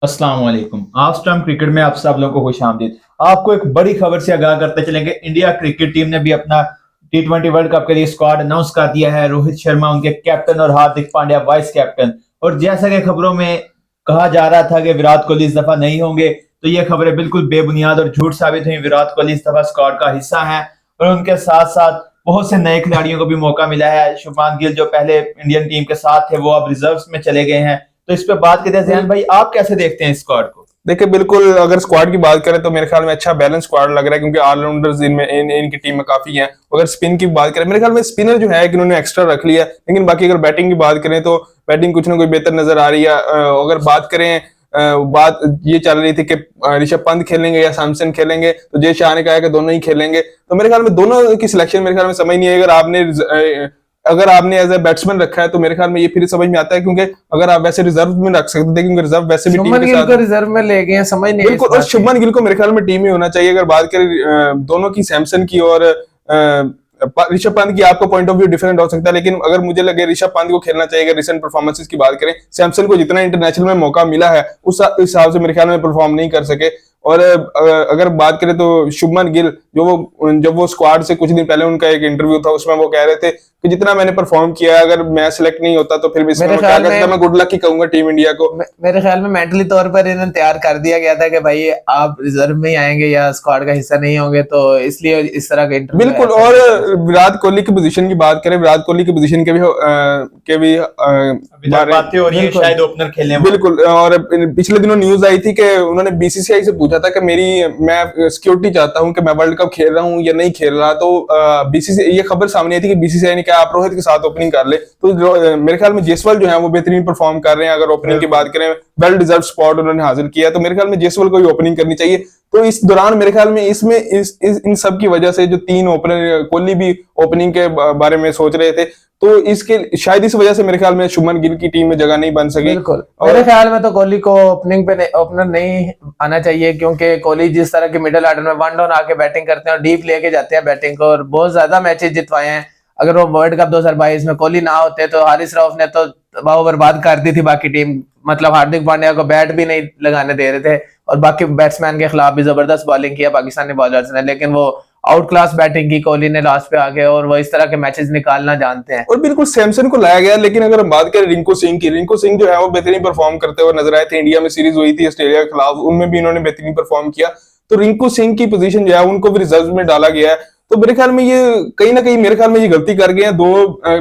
अस्सलाम वालेकुम। आज टाइम क्रिकेट में आप सब लोगों को खुश आमदीद। आपको एक बड़ी खबर से आगाह करते चलेंगे। इंडिया क्रिकेट टीम ने भी अपना T20 वर्ल्ड कप के लिए स्क्वाड अनाउंस कर दिया है। रोहित शर्मा उनके कैप्टन और हार्दिक पांड्या वाइस कैप्टन। और जैसा कि खबरों में कहा जा रहा था कि विराट कोहली इस दफा नहीं होंगे, तो ये खबरें बिल्कुल बेबुनियाद और झूठ साबित हुई। विराट कोहली इस दफा स्क्वाड का हिस्सा है और उनके साथ साथ बहुत से नए खिलाड़ियों को भी मौका मिला है। शुभमान गिल जो पहले इंडियन टीम के साथ थे, वो अब रिजर्व्स में चले गए हैं। तो इस पे बात करते हैं। जैन भाई, आप कैसे देखते हैं स्क्वाड को? देखिए, बिल्कुल अगर स्क्वाड की बात करें तो मेरे ख्याल में अच्छा बैलेंस स्क्वाड लग रहा है, क्योंकि ऑलराउंडर्स इनकी टीम में काफी हैं। अगर स्पिन की बात करें, मेरे ख्याल में स्पिनर जो है कि उन्होंने एक्स्ट्रा रख लिया, लेकिन बाकी अगर बैटिंग की बात करें तो बैटिंग कुछ ना कुछ बेहतर नजर आ रही है। अगर बात करें, बात ये चल रही थी कि ऋषभ पंत खेलेंगे या सैमसन खेलेंगे, तो जय शाह ने कहा कि दोनों ही खेलेंगे। तो मेरे ख्याल में दोनों की सिलेक्शन मेरे ख्याल में समझ नहीं है। अगर आपने एज ए बैट्समैन रखा है तो मेरे ख्याल में ये फिर समझ में आता है, क्योंकि अगर आप वैसे रिजर्व में रख सकते थे, क्योंकि रिजर्व वैसे भी टीम शुभमन के गिल साथ को रिजर्व में ले गए हैं, समझ नहीं बिल्कुल। और शुभमन गिल को मेरे ख्याल में टीम में होना चाहिए। अगर बात करें दोनों की, सैमसन की और ऋषभ पंत की, आपका पॉइंट ऑफ व्यू डिफरेंट हो सकता है, लेकिन अगर मुझे लगे ऋषभ पंत को खेलना चाहिए। अगर रिसेंट परफॉर्मेंसेस की बात करें, सैमसन को जितना इंटरनेशनल में मौका मिला है उस हिसाब से मेरे ख्याल में परफॉर्म नहीं कर सके। और अगर बात करें तो शुभमन गिल, जब वो स्क्वाड से कुछ दिन पहले उनका एक इंटरव्यू था, उसमें वो कह रहे थे कि जितना मैंने परफॉर्म किया है, अगर मैं सिलेक्ट नहीं होता तो फिर भी इसमें मैं क्या करता, मैं गुड लक ही कहूंगा टीम इंडिया को। मेरे ख्याल में मेंटली तौर पर इन्हें तैयार कर दिया गया था कि भाई आप रिजर्व में ही आएंगे या स्क्वाड का हिस्सा नहीं होंगे, तो इसलिए इस तरह का इंटरव्यू। बिल्कुल। और विराट कोहली की पोजीशन की बात करें, विराट कोहली की पोजीशन बातें हो रही है शायद ओपनर खेलने में। बिल्कुल। और पिछले दिनों न्यूज आई थी कि उन्होंने बीसीसीआई से पूछा था कि मैं सिक्योरिटी चाहता हूं कि मैं वर्ल्ड कप खेल रहा हूं या नहीं खेल रहा, तो बीसीसीआई, ये खबर सामने आई थी कि बीसीसीआई ने कहा आप रोहित के साथ ओपनिंग कर ले। तो मेरे ख्याल में जयसवाल जो है वो बेहतरीन परफॉर्म कर रहे हैं। अगर ओपनिंग की बात करें, वेल डिजर्व स्पॉट उन्होंने हासिल किया, तो मेरे ख्याल में जयसवाल को ही ओपनिंग करनी चाहिए। तो इस दौरान मेरे ख्याल में इन सब की वजह से जो तीन ओपनर, कोहली भी ओपनिंग के बारे में सोच रहे थे, तो इसके शायद इस वजह से मेरे ख्याल में शुभमन गिल की टीम में जगह नहीं बन सकी। बिल्कुल। मेरे ख्याल में तो कोहली को ओपनिंग पे ओपनर नहीं आना चाहिए, क्योंकि कोहली जिस तरह के मिडिल ऑर्डर में वन डाउन आके बैटिंग करते हैं और डीप लेके जाते हैं बैटिंग को, और बहुत ज्यादा मैचेस जितवाए हैं। अगर वो वर्ल्ड कप 2022 में कोहली ना होते तो हारिस रऊफ ने तो वो बर्बाद कर दी थी बाकी टीम। मतलब हार्दिक पांड्या को बैट भी नहीं लगाने दे रहे थे और बाकी बैट्समैन के खिलाफ भी जबरदस्त बॉलिंग किया पाकिस्तानी बॉलर्स ने, लेकिन वो आउट क्लास बैटिंग की कोहली ने लास्ट पे आके, और वो इस तरह के मैचेस निकालना जानते हैं। और बिल्कुल सैमसन को लाया गया, लेकिन अगर हम बात करें रिंकू सिंह की, रिंकू सिंह जो है वो बेहतरीन परफॉर्म करते हुए नजर आए थे। इंडिया में सीरीज हुई थी ऑस्ट्रेलिया के खिलाफ, उनमें भी इन्होंने बेहतरीन परफॉर्म किया। तो रिंकू सिंह की पोजीशन जो है उनको भी रिजर्व में डाला गया है। तो मेरे ख्याल में ये कहीं ना कहीं मेरे ख्याल में ये गलती कर गए हैं। दो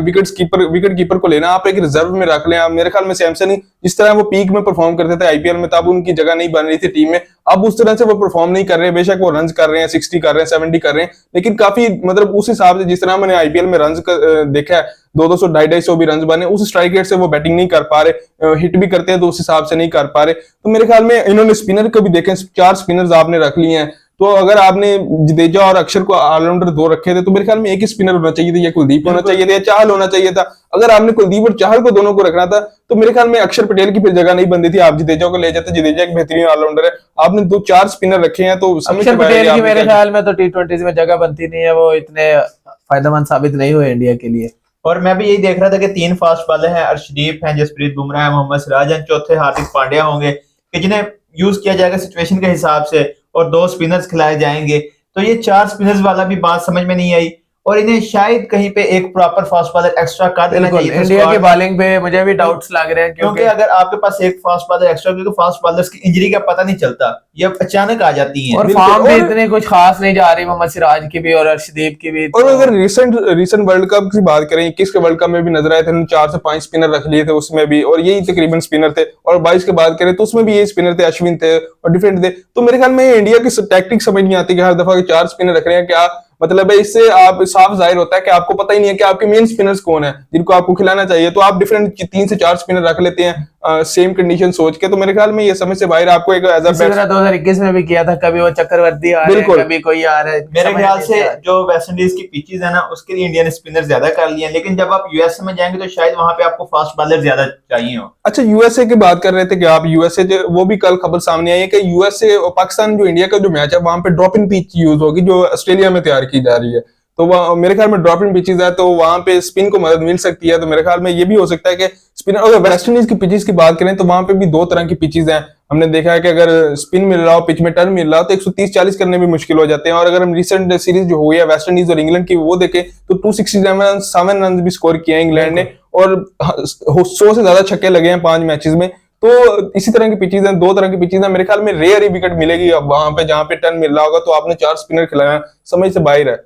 विकेट कीपर को लेना, आप एक रिजर्व में रख लें। आप मेरे ख्याल में सैमसन जिस तरह वो पीक में परफॉर्म करते थे आईपीएल में, तब उनकी जगह नहीं बन रही थी टीम में। अब उस तरह से वो परफॉर्म नहीं कर रहे हैं। बेशक वो रन कर रहे हैं, 60 कर रहे हैं, 70 कर रहे हैं, लेकिन काफी मतलब उस हिसाब से जिस तरह मैंने आईपीएल में रन देखा है, 200 250 भी रन बने, उस स्ट्राइक रेट से वो बैटिंग नहीं कर पा रहे। हिट भी करते हैं तो उस हिसाब से नहीं कर पा रहे। तो मेरे ख्याल में इन्होंने स्पिनर को भी देखें, 4 स्पिनर्स आपने रख लिए हैं। तो अगर आपने जडेजा और अक्षर को ऑलराउंडर 2 रखे थे, तो मेरे ख्याल में एक ही स्पिनर होना चाहिए था, या कुलदीप होना चाहिए था या चाहल होना चाहिए था। अगर आपने कुलदीप और चाहल को दोनों को रखना था, तो मेरे ख्याल में अक्षर पटेल की फिर जगह नहीं बनती थी। आप जडेजा को ले जाते, जडेजा एक बेहतरीन ऑलराउंडर है। आपने 4 स्पिनर रखे हैं, तो अक्षर पटेल की मेरे ख्याल में तो T20 में जगह बनती नहीं है, वो इतने फायदेमंद साबित नहीं हुए इंडिया के लिए। और मैं भी यही देख रहा था कि 3 फास्ट बॉलर हैं, अर्शदीप हैं, जसप्रीत बुमराह है, मोहम्मद सिराज हैं, चौथे हार्दिक पांड्या होंगे कि जिन्हें यूज किया जाएगा सिचुएशन के हिसाब से, और 2 स्पिनर्स खिलाए जाएंगे। तो ये 4 स्पिनर्स वाला भी बात समझ में नहीं आई, और इन्हें शायद कहीं पे एक प्रॉपर फास्ट बॉलर एक्स्ट्रा कर देना चाहिए था। इंडिया की बॉलिंग पे मुझे भी डाउट्स लग रहे हैं, क्योंकि अगर आपके पास एक फास्ट बॉलर एक्स्ट्रा, क्योंकि फास्ट बॉलर्स की इंजरी का पता नहीं चलता, ये अचानक आ जाती हैं। और फॉर्म भी इतने कुछ खास नहीं जा रही मोहम्मद सिराज की भी और अर्शदीप की भी। और अगर रिसेंट वर्ल्ड कप की बात करें, 21 के वर्ल्ड कप में भी नजर आए थे, 4 से 5 स्पिनर रख लिए थे उसमें भी, और यही तकरीबन स्पिनर थे। और 22 की बात करें तो उसमें भी यही स्पिनर थे, अश्विन थे और डिफरेंट थे। तो मेरे ख्याल में इंडिया की टैक्टिक समझ नहीं आती कि हर दफा 4 स्पिनर रख रहे हैं। क्या मतलब है? इससे आप साफ जाहिर होता है कि आपको पता ही नहीं है कि आपके मेन स्पिनर्स कौन है जिनको आपको खिलाना चाहिए। तो आप डिफरेंट 3 से 4 स्पिनर रख लेते हैं सेम कंडीशन सोच के। तो मेरे ख्याल में ये समझ से बाहर आपको एक एज अ 2021 में भी किया था, कभी वो चक्रवर्ती आ रहे हैं, कभी कोई आ रहा है। मेरे ख्याल से जो वेस्ट इंडीज की पिचेस है ना, उसके लिए इंडिया ने स्पिनर ज्यादा कर लिए हैं, लेकिन जब आप यूएसए में जाएंगे तो शायद वहां पे आपको फास्ट बॉलर ज्यादा चाहिए हो। अच्छा, यूएसए की बात कर रहे थे कि आप यूएसए, वो भी कल खबर सामने आई है कि यूएसए और पाकिस्तान जो इंडिया का जो मैच है वहां पे ड्रॉप इन पिच यूज होगी, जो ऑस्ट्रेलिया में तैयार की जा रही है। तो वह मेरे ख्याल में ड्रॉप इन पिचेस है, तो वहां पे स्पिन को मदद मिल सकती है। तो मेरे ख्याल में ये भी हो सकता है कि स्पिनर, अगर वेस्ट इंडीज की पिचेस की बात करें तो वहां पे भी 2 तरह की पिचेस हैं। हमने देखा है कि अगर स्पिन मिल रहा हो, पिच में टर्न मिल रहा हो, तो 130-40 करने भी मुश्किल हो जाते हैं। और अगर हम रिसेंट सीरीज जो हुई है वेस्ट इंडीज और इंग्लैंड की वो देखें तो 267 रन भी स्कोर किए हैं इंग्लैंड ने, और 100 से ज्यादा छक्के लगे हैं 5 मैचेस में। तो इसी तरह की पिचेज हैं, 2 तरह की पिचेज हैं, मेरे ख्याल में रेयर ही विकेट मिलेगी अब वहां पे जहां पे टर्न मिल रहा होगा। तो आपने 4 स्पिनर खिलाया, समझ से बाहर है।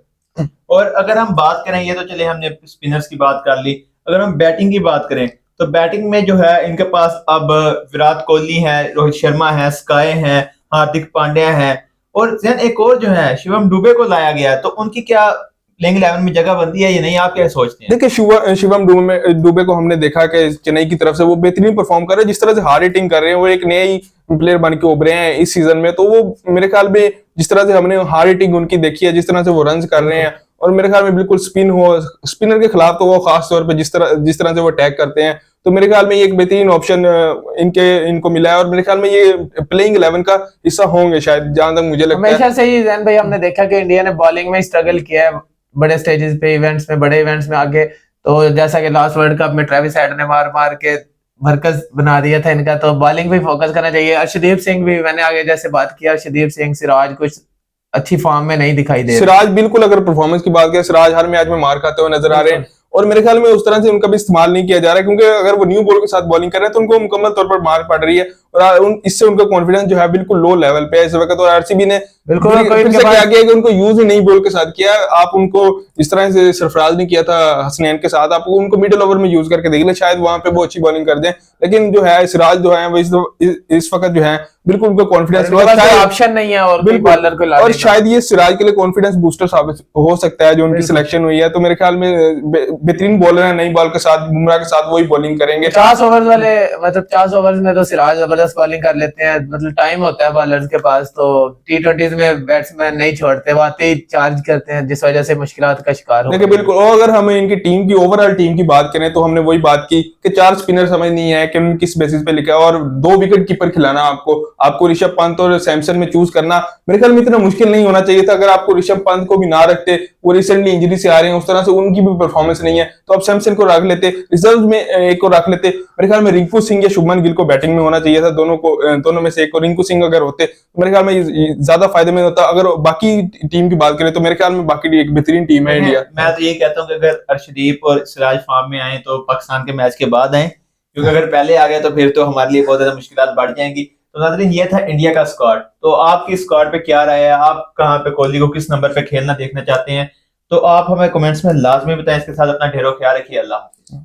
और अगर हम बात करें, ये तो चले हमने स्पिनर्स की बात कर ली, अगर हम बैटिंग की बात करें तो बैटिंग में जो है इनके पास अब विराट कोहली है, रोहित शर्मा है, स्काई है, हार्दिक पांड्या है, और एक और जो है शिवम दुबे को लाया गया है। तो उनकी क्या प्लेइंग 11 में जगह बनती है या नहीं, आप क्या सोचते हैं? देखिए शिवम दुबे को हमने देखा कि चेन्नई की तरफ से वो बेहतरीन परफॉर्म कर रहे हैं, जिस तरह से हार्ड हिटिंग कर रहे हैं, वो एक नए ही प्लेयर बन के उभरे हैं इस सीजन में। तो वो मेरे ख्याल में जिस तरह से हमने हार्ड हिटिंग उनकी देखी है, जिस तरह से वो रन कर रहे हैं, और मेरे ख्याल में बिल्कुल स्पिनर के खिलाफ तो वो खास तौर पर जिस तरह से वो अटैक करते हैं, तो मेरे ख्याल में ये एक बेहतरीन ऑप्शन इनको मिला है। और मेरे ख्याल में ये प्लेइंग 11 का हिस्सा होंगे शायद, जहां तक मुझे लगता है। हमेशा से ही जैन भाई हमने देखा कि इंडिया ने बॉलिंग में स्ट्रगल किया है बड़े स्टेजेस पे, इवेंट्स में, बड़े इवेंट्स में आगे। तो जैसा कि लास्ट वर्ल्ड कप में ट्रेविस हेड ने मार मार के मरकज बना दिया था इनका, तो बॉलिंग पे फोकस करना चाहिए। अर्शदीप सिंह भी, मैंने आगे जैसे बात किया, अर्शदीप सिंह, सिराज कुछ अच्छी फॉर्म में नहीं दिखाई दे रहे। सिराज बिल्कुल, अगर परफॉर्मेंस की बात करें, सिराज हर मैच में मार खाते हुए नजर आ रहे हैं, और मेरे ख्याल में उस तरह से उनका भी इस्तेमाल नहीं किया जा रहा है, क्योंकि अगर वो न्यू बॉल के साथ बॉलिंग कर रहे हैं तो उनको मुकम्मल तौर पर मार पड़ रही है, और इससे उनका कॉन्फिडेंस जो है बिल्कुल लो लेवल पे है इस वक्त। और आरसीबी ने बिल्कुल फिर से क्या किया कि उनको यूज ही नहीं बॉल के साथ किया। आप उनको इस तरह से सरफराज ने किया था हसनैन के साथ, आप उनको मिडिल ओवर में यूज करके देख ले, शायद वहां पे वो अच्छी बॉलिंग कर दें। लेकिन जो है सिराज जो है वो इस वक्त जो है बिल्कुल उनका कॉन्फिडेंस ऑप्शन नहीं है और कोई बॉलर को और शायद ये सिराज के लिए कॉन्फिडेंस बूस्टर साबित हो सकता है जो उनकी सिलेक्शन हुई है। तो मेरे ख्याल में बेहतरीन बॉलर है, नई बॉल के साथ, बुमराह के साथ वही बॉलिंग करेंगे। 50 ओवर वाले, मतलब 50 ओवर में तो सिराज जबरदस्त बॉलिंग कर लेते हैं, मतलब टाइम होता है बॉलर्स के पास। तो T20s में बैट्समैन नहीं छोड़ते, वो आते ही चार्ज करते हैं, जिस वजह से मुश्किलात का शिकार हो। देखिए बिल्कुल, और अगर हम इनकी टीम की ओवरऑल टीम की बात करें तो हमने वही बात की कि 4 स्पिनर समझ नहीं है कि उन्होंने किस बेसिस पे लिखा है, और 2 विकेट कीपर खिलाना आपको ऋषभ पंत और सैमसन में चूज करना मेरे ख्याल में इतना मुश्किल नहीं होना चाहिए था। अगर आपको ऋषभ पंत को भी ना रखते, वो रिसेंटली इंजरी से आ रहे हैं, उस तरह से उनकी भी परफॉर्मेंस नहीं है, तो आप सैमसन को रख लेते, रिजर्व में एक को रख लेते। मेरे ख्याल में रिंकू सिंह या शुभमन गिल को बैटिंग में होना चाहिए था, दोनों में से एक को। रिंकू सिंह अगर होते तो मेरे ख्याल में ज्यादा फायदेमंद होता। अगर बाकी टीम की बात करें तो मेरे ख्याल में बाकी एक बेहतरीन टीम है इंडिया। मैं तो ये कहता हूँ कि अगर अर्शदीप और सिराज फॉर्म में आए तो पाकिस्तान के मैच के बाद आए, क्योंकि अगर पहले आ गए तो फिर तो हमारे लिए बहुत ज्यादा मुश्किलात बढ़ जाएंगी। तो नाज़रीन, ये था इंडिया का स्क्वाड। तो आपकी स्क्वाड पे क्या राय है? आप कहाँ पे कोहली को किस नंबर पे खेलना देखना चाहते हैं? तो आप हमें कमेंट्स में लाजमी बताएं। इसके साथ अपना ढेरों ख्याल रखिए। अल्लाह हाफिज़।